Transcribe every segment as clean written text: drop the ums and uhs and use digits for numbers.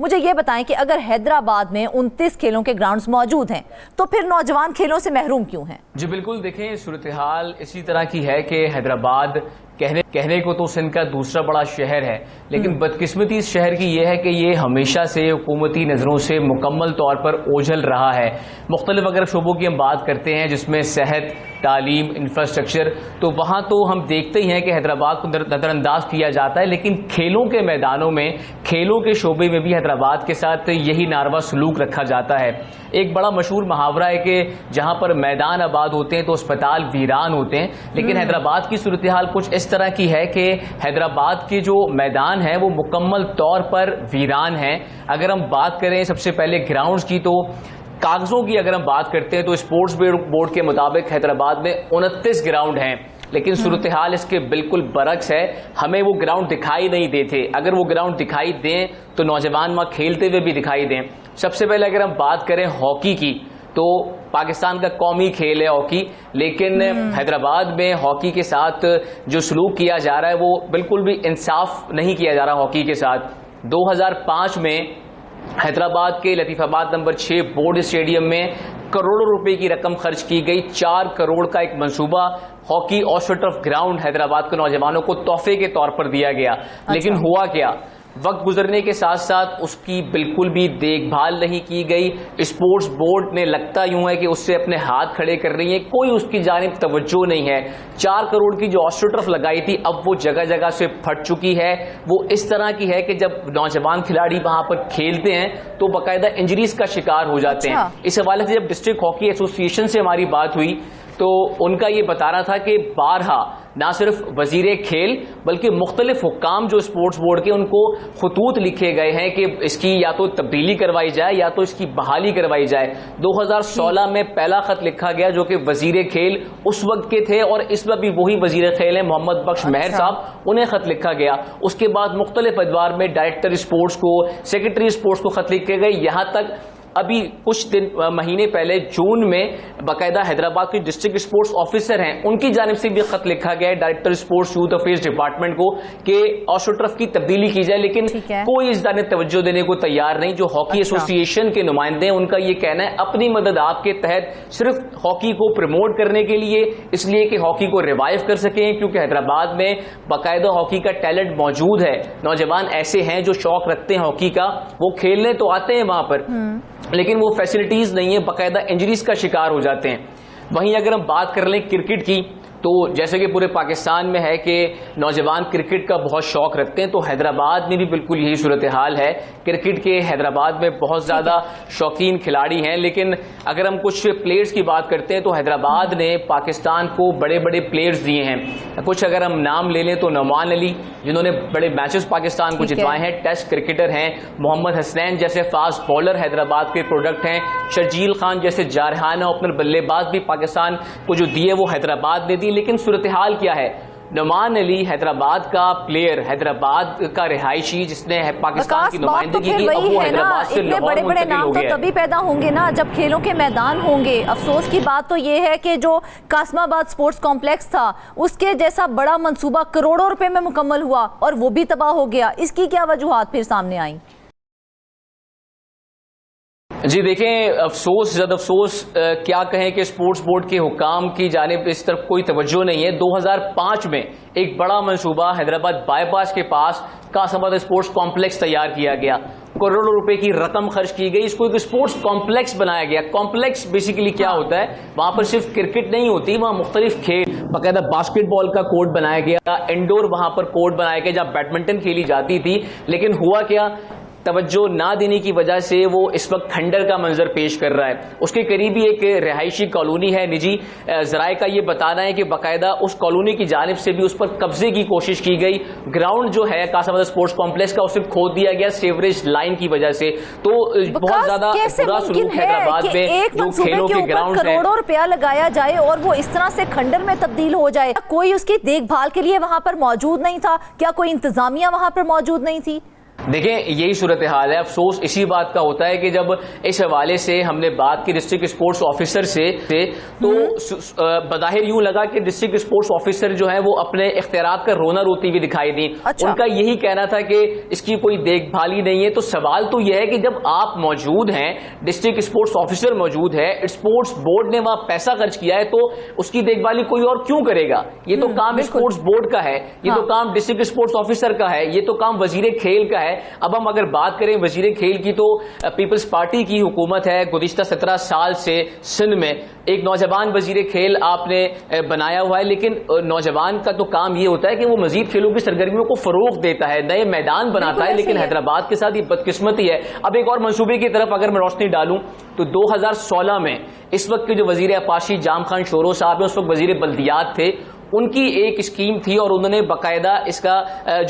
مجھے یہ بتائیں کہ اگر حیدرآباد میں 29 کھیلوں کے گراؤنڈز موجود ہیں تو پھر نوجوان کھیلوں سے محروم کیوں ہیں؟ جی بالکل، دیکھیں صورتحال اسی طرح کی ہے کہ حیدرآباد کہنے کو تو سندھ کا دوسرا بڑا شہر ہے، لیکن بدقسمتی اس شہر کی یہ ہے کہ یہ ہمیشہ سے حکومتی نظروں سے مکمل طور پر اوجھل رہا ہے۔ مختلف اگر شعبوں کی ہم بات کرتے ہیں جس میں صحت، تعلیم، انفراسٹرکچر، تو وہاں تو ہم دیکھتے ہی ہیں کہ حیدرآباد کو نظر انداز کیا جاتا ہے، لیکن کھیلوں کے میدانوں میں، کھیلوں کے شعبے میں بھی حیدرآباد کے ساتھ یہی ناروا سلوک رکھا جاتا ہے۔ ایک بڑا مشہور محاورہ ہے کہ جہاں پر میدان آباد ہوتے ہیں تو اسپتال ویران ہوتے ہیں، لیکن حیدرآباد کی صورتحال کچھ اس طرح کی ہے کہ حیدرآباد کے جو میدان ہیں وہ مکمل طور پر ویران ہیں۔ اگر ہم بات کریں سب سے پہلے گراؤنڈز کی، تو کاغذوں کی اگر ہم بات کرتے ہیں تو اسپورٹس بورڈ کے مطابق حیدرآباد میں 29 گراؤنڈ ہیں، لیکن صورتحال اس کے بالکل برعکس ہے۔ ہمیں وہ گراؤنڈ دکھائی نہیں دیتے، اگر وہ گراؤنڈ دکھائی دیں تو نوجوان وہاں کھیلتے ہوئے بھی دکھائی دیں۔ سب سے پہلے اگر ہم بات کریں ہاکی کی، تو پاکستان کا قومی کھیل ہے ہاکی، لیکن حیدرآباد میں ہاکی کے ساتھ جو سلوک کیا جا رہا ہے وہ بالکل بھی انصاف نہیں کیا جا رہا ہاکی کے ساتھ۔ 2005 میں حیدرآباد کے لطیف آباد نمبر 6 بورڈ اسٹیڈیم میں کروڑوں روپے کی رقم خرچ کی گئی، 4 کروڑ کا ایک منصوبہ ہاکی آسٹروٹرف گراؤنڈ حیدرآباد کے نوجوانوں کو تحفے کے طور پر دیا گیا، لیکن ہوا کیا؟ وقت گزرنے کے ساتھ ساتھ اس کی بالکل بھی دیکھ بھال نہیں کی گئی۔ اسپورٹس بورڈ نے لگتا یوں ہے کہ اس سے اپنے ہاتھ کھڑے کر رہی ہے، کوئی اس کی جانب توجہ نہیں ہے۔ 4 کروڑ کی جو آسٹروٹرف لگائی تھی اب وہ جگہ جگہ سے پھٹ چکی ہے۔ وہ اس طرح کی ہے کہ جب نوجوان کھلاڑی وہاں پر کھیلتے ہیں تو باقاعدہ انجریز کا شکار ہو جاتے ہیں۔ اس حوالے سے جب ڈسٹرکٹ ہاکی ایسوسی ایشن سے ہماری بات ہوئی تو ان کا یہ بتانا تھا کہ بارہا نہ صرف وزیر کھیل بلکہ مختلف حکام جو اسپورٹس بورڈ کے، ان کو خطوط لکھے گئے ہیں کہ اس کی یا تو تبدیلی کروائی جائے یا تو اس کی بحالی کروائی جائے۔ 2016 میں پہلا خط لکھا گیا جو کہ وزیر کھیل اس وقت کے تھے اور اس وقت بھی وہی وزیر کھیل ہیں محمد بخش مہر صاحب، انہیں خط لکھا گیا۔ اس کے بعد مختلف ادوار میں ڈائریکٹر اسپورٹس کو، سیکرٹری اسپورٹس کو خط لکھے گئے، یہاں تک ابھی کچھ مہینے پہلے جون میں باقاعدہ حیدرآباد کے ڈسٹرکٹ اسپورٹس آفیسر ہیں ان کی جانب سے بھی خط لکھا گیا ہے director sports youth affairs department کو کہ آسٹروٹرف کی تبدیلی کی جائے، لیکن کوئی اس جانب توجہ دینے کو تیار نہیں۔ جو ہاکی ایسوسی ایشن کے نمائندے ہیں ان کا یہ کہنا ہے اپنی مدد آپ کے تحت صرف ہاکی کو پروموٹ کرنے کے لیے، اس لیے کہ ہاکی کو ریوائیو کر سکیں، کیونکہ حیدرآباد میں باقاعدہ ہاکی کا ٹیلنٹ موجود ہے، نوجوان ایسے ہیں جو شوق رکھتے ہیں ہاکی کا، وہ کھیلنے تو آتے ہیں وہاں پر لیکن وہ فیسلٹیز نہیں ہیں، باقاعدہ انجریز کا شکار ہو جاتے ہیں۔ وہیں اگر ہم بات کر لیں کرکٹ کی، تو جیسے کہ پورے پاکستان میں ہے کہ نوجوان کرکٹ کا بہت شوق رکھتے ہیں، تو حیدرآباد میں بھی بالکل یہی صورتحال ہے۔ کرکٹ کے حیدرآباد میں بہت زیادہ شوقین کھلاڑی ہیں، لیکن اگر ہم کچھ پلیئرز کی بات کرتے ہیں تو حیدرآباد نے پاکستان کو بڑے بڑے پلیئرز دیے ہیں۔ کچھ اگر ہم نام لے لیں تو نعمان علی جنہوں نے بڑے میچز پاکستان کو جتوائے ہیں، ٹیسٹ کرکٹر ہیں، محمد حسنین جیسے فاسٹ بولر حیدرآباد کے پروڈکٹ ہیں، شرجیل خان جیسے جارحانہ اوپنر بلے باز بھی پاکستان کو جو دیے وہ حیدرآباد نے دی، لیکن صورتحال کیا ہے؟ نعمان علی حیدرآباد کا پلیئر، حیدرآباد کا رہائشی جس نے پاکستان کی نمائندگی کی، اب وہ حیدرآباد سے لاہور منتقل ہو گیا ہے۔ تو تبھی پیدا ہوں گے نا جب کھیلوں کے میدان ہوں گے۔ افسوس کی بات تو یہ ہے کہ جو قاسم آباد سپورٹس کمپلیکس تھا اس کے جیسا بڑا منصوبہ کروڑوں روپے میں مکمل ہوا اور وہ بھی تباہ ہو گیا، اس کی کیا وجوہات پھر سامنے آئیں؟ جی دیکھیں، افسوس زد افسوس کیا کہیں کہ اسپورٹس بورڈ کے حکام کی جانب اس طرف کوئی توجہ نہیں ہے۔ 2005 میں ایک بڑا منصوبہ حیدرآباد بائی پاس کے پاس قاسم آباد اسپورٹس کمپلیکس تیار کیا گیا، کروڑوں روپے کی رقم خرچ کی گئی، اس کو ایک اسپورٹس کمپلیکس بنایا گیا۔ کمپلیکس بیسیکلی کیا ہوتا ہے؟ وہاں پر صرف کرکٹ نہیں ہوتی، وہاں مختلف کھیل، باقاعدہ باسکٹ بال کا کورٹ بنایا گیا، انڈور وہاں پر کورٹ بنایا گیا جہاں بیڈمنٹن کھیلی جاتی تھی، لیکن ہوا کیا؟ توجہ نہ دینے کی وجہ سے وہ اس وقت کھنڈر کا منظر پیش کر رہا ہے۔ اس کے قریبی ایک رہائشی کالونی ہے، نجی ذرائع کا یہ بتانا ہے کہ باقاعدہ اس کالونی کی جانب سے بھی اس پر قبضے کی کوشش کی گئی۔ گراؤنڈ جو ہے قاسم آباد اسپورٹس کمپلیکس کا اسے کھود دیا گیا سیوریج لائن کی وجہ سے۔ تو بہت زیادہ برا سلوک حیدرآباد میں جو کھیلوں کے گراؤنڈ ہیں، کروڑوں روپیہ لگایا جائے اور وہ اس طرح سے کھنڈر میں تبدیل ہو جائے، کوئی اس کی دیکھ بھال کے لیے وہاں پر موجود نہیں تھا؟ کیا کوئی انتظامیہ وہاں پر موجود نہیں تھی؟ دیکھیں یہی صورتحال ہے. افسوس اسی بات کا ہوتا ہے کہ جب اس حوالے سے ہم نے بات کی ڈسٹرکٹ اسپورٹس آفیسر سے تو بظاہر یوں لگا کہ ڈسٹرکٹ اسپورٹس آفیسر جو ہے وہ اپنے اختیارات کا رونا روتی ہوئی دکھائی دی. ان کا یہی کہنا تھا کہ اس کی کوئی دیکھ بھال ہی نہیں ہے. تو سوال تو یہ ہے کہ جب آپ موجود ہیں, ڈسٹرکٹ اسپورٹس آفیسر موجود ہے, اسپورٹس بورڈ نے وہاں پیسہ خرچ کیا ہے, تو اس کی دیکھ بھالی کوئی اور کیوں کرے گا؟ یہ تو کام اسپورٹس بورڈ کا ہے, یہ تو کام ڈسٹرکٹ اسپورٹس آفیسر کا ہے, یہ تو کام وزیر کھیل کا ہے. اب ہم اگر بات کریں وزیر کھیل کی تو پیپلز پارٹی کی حکومت ہے. گزشتہ 17 سال سے سندھ میں ایک نوجوان وزیر کھیل آپ نے بنایا ہوا ہے, لیکن نوجوان کا تو کام یہ ہوتا ہے کہ وہ مزید کھیلوں کی سرگرمیوں کو فروغ دیتا ہے, نئے میدان بناتا ہے. لیکن حیدرآباد کے ساتھ یہ بدقسمتی ہے. اب ایک اور منصوبے کی طرف اگر میں روشنی ڈالوں تو 2016 میں اس وقت کے جو وزیر آباشی جام خان شورو صاحب ہیں, اس وقت وزیر بلدیات تھے, ان کی ایک اسکیم تھی اور انہوں نے باقاعدہ اس کا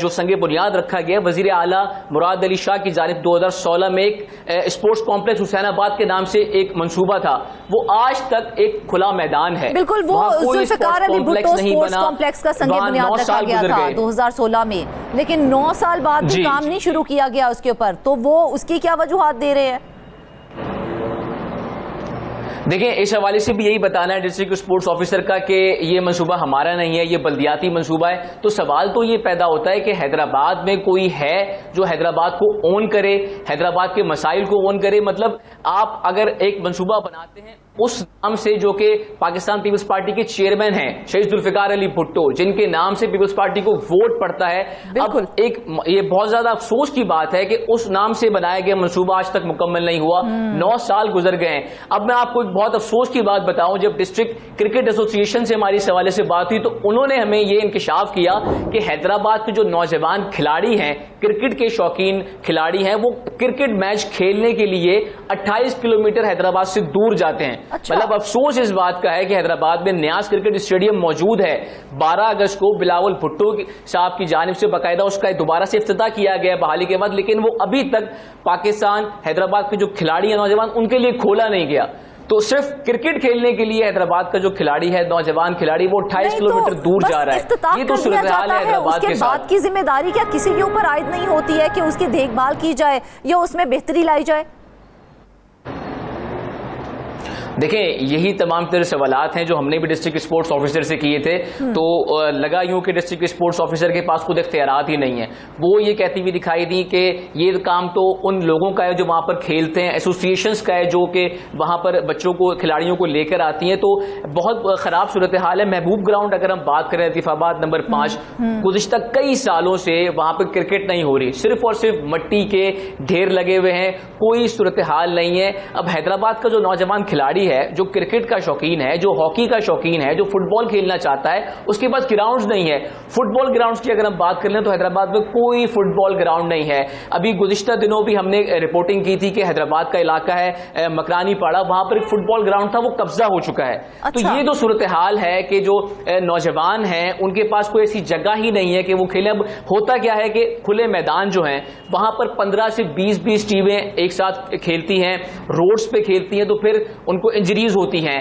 جو سنگ بنیاد رکھا گیا. وزیر اعلیٰ مراد علی شاہ کی جانب 2016 میں ایک اسپورٹس کمپلیکس حسین آباد کے نام سے ایک منصوبہ تھا. وہ آج تک ایک کھلا میدان ہے. بالکل, وہ ذوالفقار علی بھٹو اسپورٹس کمپلیکس کا سنگ بنیاد رکھا گیا تھا 2016 میں, لیکن 9 سال بعد بھی کام نہیں شروع کیا گیا اس کے اوپر. تو وہ اس کی کیا وجوہات دے رہے ہیں؟ دیکھیں اس حوالے سے بھی یہی بتانا ہے ڈسٹرکٹ اسپورٹس آفیسر کا کہ یہ منصوبہ ہمارا نہیں ہے, یہ بلدیاتی منصوبہ ہے. تو سوال تو یہ پیدا ہوتا ہے کہ حیدرآباد میں کوئی ہے جو حیدرآباد کو اون کرے, حیدرآباد کے مسائل کو اون کرے. مطلب آپ اگر ایک منصوبہ بناتے ہیں اس نام سے, جو کہ پاکستان پیپلز پارٹی کے چیئرمین ہیں شہید ذوالفقار علی بھٹو, جن کے نام سے پیپلز پارٹی کو ووٹ پڑتا ہے. اب ایک یہ بہت زیادہ افسوس کی بات ہے کہ اس نام سے بنایا گیا منصوبہ آج تک مکمل نہیں ہوا. 9 سال گزر گئے ہیں. اب میں آپ کو ایک بہت افسوس کی بات بتاؤں, جب ڈسٹرکٹ کرکٹ ایسوسی ایشن سے ہماری اس حوالے سے بات ہوئی تو انہوں نے ہمیں یہ انکشاف کیا کہ حیدرآباد کے جو نوجوان کھلاڑی ہیں, کرکٹ کے شوقین کھلاڑی ہیں, وہ کرکٹ میچ کھیلنے کے لیے 28 کلومیٹر حیدرآباد سے دور جاتے ہیں. مطلب افسوس اس بات کا ہے کہ حیدرآباد میں نیاز کرکٹ اسٹیڈیم موجود ہے. 12 اگست کو بلاول بھٹو صاحب کی جانب سے باقاعدہ اس کا دوبارہ سے افتتاح کیا گیا بحالی کے بعد, لیکن وہ ابھی تک پاکستان حیدرآباد کے جو کھلاڑی ہیں نوجوان, ان کے لیے کھولا نہیں گیا. تو صرف کرکٹ کھیلنے کے لیے حیدرآباد کا جو کھلاڑی ہے, نوجوان کھلاڑی, وہ 28 کلومیٹر دور جا رہا ہے. یہ تو صورتحال ہے حیدرآباد کے ساتھ. کی ذمہ داری کیا کسی کے اوپر عائد نہیں ہوتی ہے کہ اس کی دیکھ بھال کی جائے یا اس میں بہتری لائی جائے؟ دیکھیں یہی تمام تر سوالات ہیں جو ہم نے بھی ڈسٹرکٹ اسپورٹس آفیسر سے کیے تھے. تو لگا یوں کہ ڈسٹرکٹ اسپورٹس آفیسر کے پاس خود اختیارات ہی نہیں ہیں. وہ یہ کہتی ہوئی دکھائی دی کہ یہ کام تو ان لوگوں کا ہے جو وہاں پر کھیلتے ہیں, ایسوسیشنز کا ہے جو کہ وہاں پر بچوں کو, کھلاڑیوں کو لے کر آتی ہیں. تو بہت خراب صورتحال ہے. محبوب گراؤنڈ اگر ہم بات کریں لطیف آباد نمبر 5, گزشتہ کئی سالوں سے وہاں پہ کرکٹ نہیں ہو رہی, صرف اور صرف مٹی کے ڈھیر لگے ہوئے ہیں, کوئی صورتحال نہیں ہے. اب حیدرآباد کا جو نوجوان کھلاڑی ہے, جو کرکٹ کا شوقین ہے, جو ہاکی کا شوقین ہے, جو فٹ بال کھیلنا چاہتا ہے, اس کے پاس گراؤنڈز نہیں ہے. فٹ بال گراؤنڈز کی اگر ہم بات کر لیں تو حیدرآباد میں کوئی فٹ بال گراؤنڈ نہیں ہے. ابھی گزشتہ دنوں بھی ہم نے رپورٹنگ کی تھی کہ حیدرآباد کا علاقہ ہے مکرانی پاڑا, وہاں پر ایک فٹ بال گراؤنڈ تھا, وہ قبضہ ہو چکا ہے. تو یہ تو صورتحال ہے کہ جو نوجوان ہیں ان کے پاس کوئی ایسی جگہ ہی نہیں ہے کہ وہ کھیلیں. اب ہوتا کیا ہے کہ کھلے میدان جو ہیں وہاں پر 15 سے 20 ٹیمیں ایک ساتھ کھیلتی ہیں, روڈز پہ کھیلتی ہیں, تو پھر ان کو انجریز ہوتی ہیں.